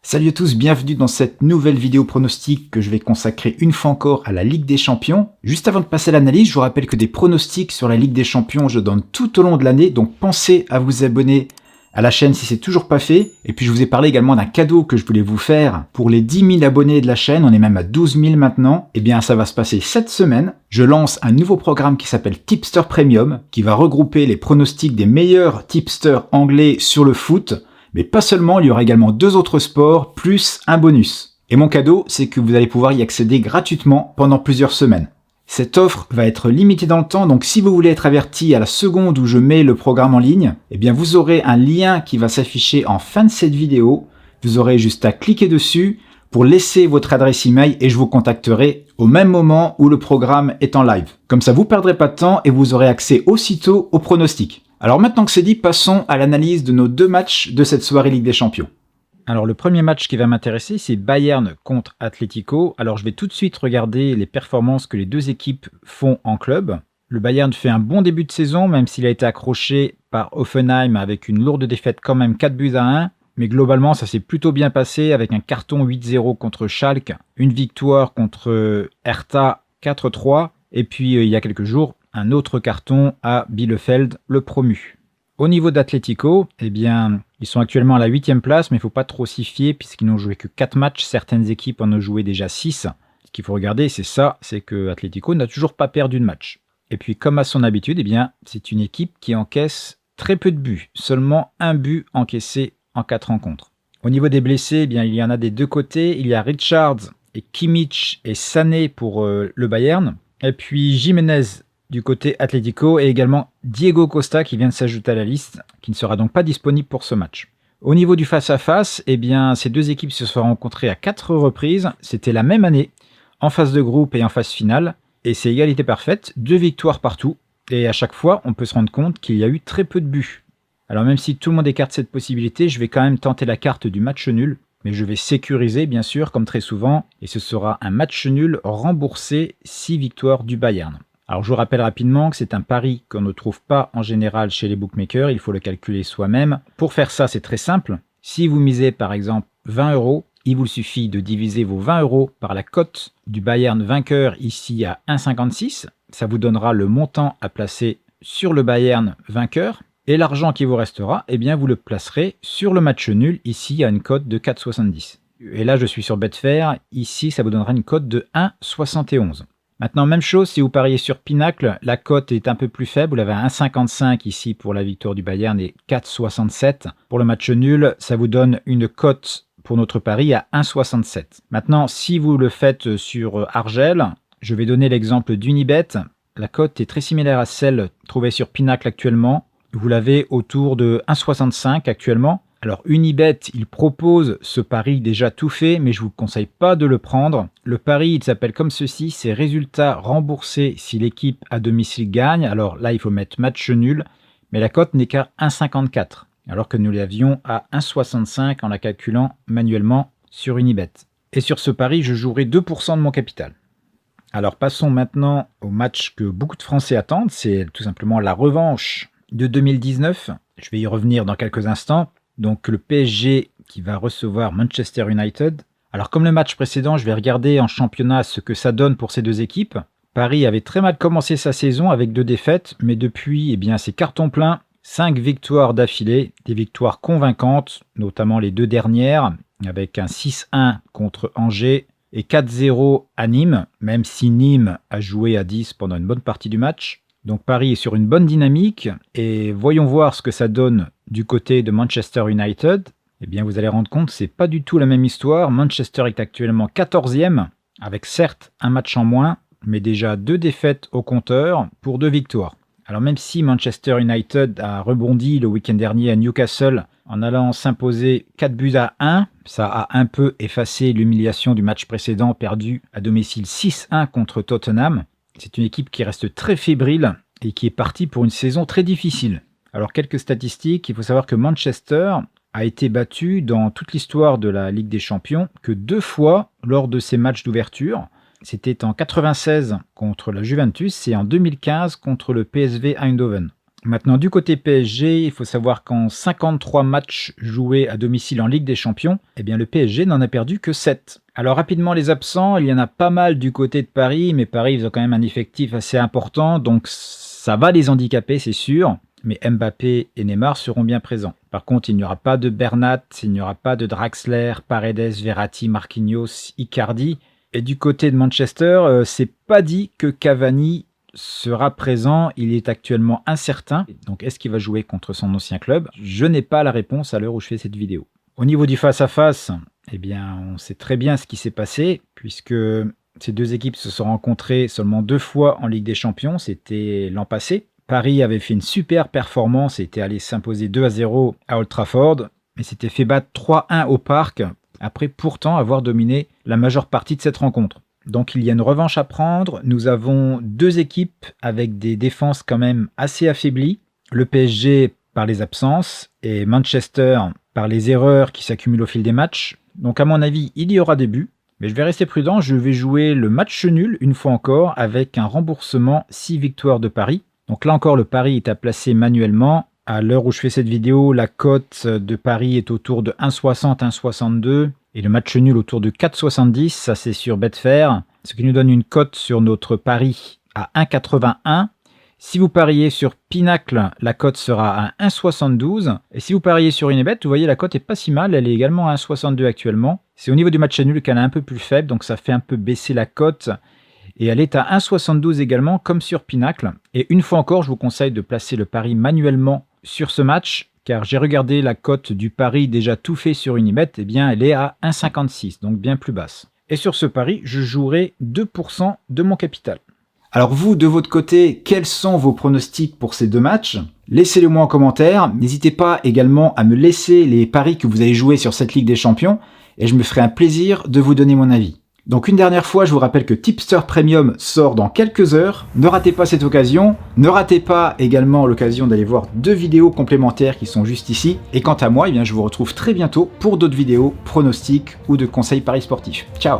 Salut à tous, bienvenue dans cette nouvelle vidéo pronostic que je vais consacrer une fois encore à la Ligue des Champions. Juste avant de passer à l'analyse, je vous rappelle que des pronostics sur la Ligue des Champions, je donne tout au long de l'année, donc pensez à vous abonner à la chaîne si c'est toujours pas fait. Et puis je vous ai parlé également d'un cadeau que je voulais vous faire pour les 10 000 abonnés de la chaîne, on est même à 12 000 maintenant. Eh bien ça va se passer cette semaine. Je lance un nouveau programme qui s'appelle Tipster Premium, qui va regrouper les pronostics des meilleurs tipsters anglais sur le foot. Mais pas seulement, il y aura également 2 autres sports, plus un bonus. Et mon cadeau, c'est que vous allez pouvoir y accéder gratuitement pendant plusieurs semaines. Cette offre va être limitée dans le temps, donc si vous voulez être averti à la seconde où je mets le programme en ligne, eh bien vous aurez un lien qui va s'afficher en fin de cette vidéo. Vous aurez juste à cliquer dessus pour laisser votre adresse email et je vous contacterai au même moment où le programme est en live. Comme ça, vous ne perdrez pas de temps et vous aurez accès aussitôt aux pronostics. Alors maintenant que c'est dit, passons à l'analyse de nos 2 matchs de cette soirée Ligue des Champions. Alors le premier match qui va m'intéresser, c'est Bayern contre Atlético. Alors je vais tout de suite regarder les performances que les 2 équipes font en club. Le Bayern fait un bon début de saison, même s'il a été accroché par Hoffenheim avec une lourde défaite quand même 4-1. Mais globalement, ça s'est plutôt bien passé avec un carton 8-0 contre Schalke, une victoire contre Hertha 4-3, et puis il y a quelques jours, un autre carton à Bielefeld, le promu. Au niveau d'Atlético, eh bien, ils sont actuellement à la 8e place, mais il ne faut pas trop s'y fier puisqu'ils n'ont joué que 4 matchs. Certaines équipes en ont joué déjà 6. Ce qu'il faut regarder, c'est que Atlético n'a toujours pas perdu de match. Et puis, comme à son habitude, eh bien, c'est une équipe qui encaisse très peu de buts. Seulement un but encaissé en 4 rencontres. Au niveau des blessés, eh bien, il y en a des 2 côtés. Il y a Richards et Kimmich et Sané pour le Bayern. Et puis Jiménez du côté Atlético et également Diego Costa qui vient de s'ajouter à la liste, qui ne sera donc pas disponible pour ce match. Au niveau du face-à-face, eh bien, ces 2 équipes se sont rencontrées à 4 reprises. C'était la même année, en phase de groupe et en phase finale. Et c'est égalité parfaite, 2 victoires partout. Et à chaque fois, on peut se rendre compte qu'il y a eu très peu de buts. Alors même si tout le monde écarte cette possibilité, je vais quand même tenter la carte du match nul. Mais je vais sécuriser, bien sûr, comme très souvent. Et ce sera un match nul remboursé 6 victoires du Bayern. Alors je vous rappelle rapidement que c'est un pari qu'on ne trouve pas en général chez les bookmakers, il faut le calculer soi-même. Pour faire ça, c'est très simple. Si vous misez par exemple 20 €, il vous suffit de diviser vos 20 € par la cote du Bayern vainqueur ici à 1,56. Ça vous donnera le montant à placer sur le Bayern vainqueur. Et l'argent qui vous restera, eh bien vous le placerez sur le match nul ici à une cote de 4,70. Et là je suis sur Betfair, ici ça vous donnera une cote de 1,71. Maintenant, même chose, si vous pariez sur Pinacle, la cote est un peu plus faible. Vous l'avez à 1,55 ici pour la victoire du Bayern et 4,67. Pour le match nul, ça vous donne une cote pour notre pari à 1,67. Maintenant, si vous le faites sur Argel, je vais donner l'exemple d'Unibet. La cote est très similaire à celle trouvée sur Pinacle actuellement. Vous l'avez autour de 1,65 actuellement. Alors Unibet, il propose ce pari déjà tout fait, mais je ne vous conseille pas de le prendre. Le pari, il s'appelle comme ceci, c'est résultat remboursé si l'équipe à domicile gagne. Alors là, il faut mettre match nul, mais la cote n'est qu'à 1,54, alors que nous l'avions à 1,65 en la calculant manuellement sur Unibet. Et sur ce pari, je jouerai 2% de mon capital. Alors passons maintenant au match que beaucoup de Français attendent, c'est tout simplement la revanche de 2019. Je vais y revenir dans quelques instants. Donc le PSG qui va recevoir Manchester United. Alors comme le match précédent, je vais regarder en championnat ce que ça donne pour ces 2 équipes. Paris avait très mal commencé sa saison avec 2 défaites, mais depuis, eh bien, c'est carton plein. 5 victoires d'affilée, des victoires convaincantes, notamment les 2 dernières, avec un 6-1 contre Angers et 4-0 à Nîmes, même si Nîmes a joué à 10 pendant une bonne partie du match. Donc Paris est sur une bonne dynamique et voyons voir ce que ça donne du côté de Manchester United. Eh bien vous allez rendre compte que c'est pas du tout la même histoire. Manchester est actuellement 14e avec certes un match en moins, mais déjà 2 défaites au compteur pour 2 victoires. Alors même si Manchester United a rebondi le week-end dernier à Newcastle en allant s'imposer 4-1, ça a un peu effacé l'humiliation du match précédent perdu à domicile 6-1 contre Tottenham. C'est une équipe qui reste très fébrile et qui est partie pour une saison très difficile. Alors quelques statistiques, il faut savoir que Manchester a été battu dans toute l'histoire de la Ligue des Champions que 2 fois lors de ses matchs d'ouverture. C'était en 96 contre la Juventus et en 2015 contre le PSV Eindhoven. Maintenant, du côté PSG, il faut savoir qu'en 53 matchs joués à domicile en Ligue des Champions, eh bien, le PSG n'en a perdu que 7. Alors rapidement, les absents, il y en a pas mal du côté de Paris, mais Paris, ils ont quand même un effectif assez important, donc ça va les handicaper, c'est sûr. Mais Mbappé et Neymar seront bien présents. Par contre, il n'y aura pas de Bernat, il n'y aura pas de Draxler, Paredes, Verratti, Marquinhos, Icardi. Et du côté de Manchester, c'est pas dit que Cavani sera présent, il est actuellement incertain. Donc est-ce qu'il va jouer contre son ancien club? Je n'ai pas la réponse à l'heure où je fais cette vidéo. Au niveau du face-à-face, eh bien, on sait très bien ce qui s'est passé, puisque ces deux équipes se sont rencontrées seulement 2 fois en Ligue des Champions, c'était l'an passé. Paris avait fait une super performance et était allé s'imposer 2-0 à Old Trafford, mais s'était fait battre 3-1 au Parc, après pourtant avoir dominé la majeure partie de cette rencontre. Donc il y a une revanche à prendre. Nous avons 2 équipes avec des défenses quand même assez affaiblies. Le PSG par les absences et Manchester par les erreurs qui s'accumulent au fil des matchs. Donc à mon avis, il y aura des buts. Mais je vais rester prudent, je vais jouer le match nul une fois encore avec un remboursement 6 victoires de Paris. Donc là encore, le pari est à placer manuellement. À l'heure où je fais cette vidéo, la cote de Paris est autour de 1,60, 1,62 et le match nul autour de 4,70. Ça, c'est sur Betfair, ce qui nous donne une cote sur notre pari à 1,81. Si vous pariez sur Pinacle, la cote sera à 1,72. Et si vous pariez sur Unibet, vous voyez, la cote est pas si mal. Elle est également à 1,62 actuellement. C'est au niveau du match nul qu'elle est un peu plus faible, donc ça fait un peu baisser la cote. Et elle est à 1,72 également, comme sur Pinacle. Et une fois encore, je vous conseille de placer le pari manuellement sur ce match, car j'ai regardé la cote du pari déjà tout fait sur Unibet, eh bien elle est à 1,56, donc bien plus basse. Et sur ce pari, je jouerai 2% de mon capital. Alors vous, de votre côté, quels sont vos pronostics pour ces 2 matchs? Laissez-le moi en commentaire. N'hésitez pas également à me laisser les paris que vous avez joués sur cette Ligue des Champions, et je me ferai un plaisir de vous donner mon avis. Donc une dernière fois, je vous rappelle que Tipster Premium sort dans quelques heures. Ne ratez pas cette occasion. Ne ratez pas également l'occasion d'aller voir 2 vidéos complémentaires qui sont juste ici. Et quant à moi, eh bien, je vous retrouve très bientôt pour d'autres vidéos, pronostics ou de conseils paris sportifs. Ciao!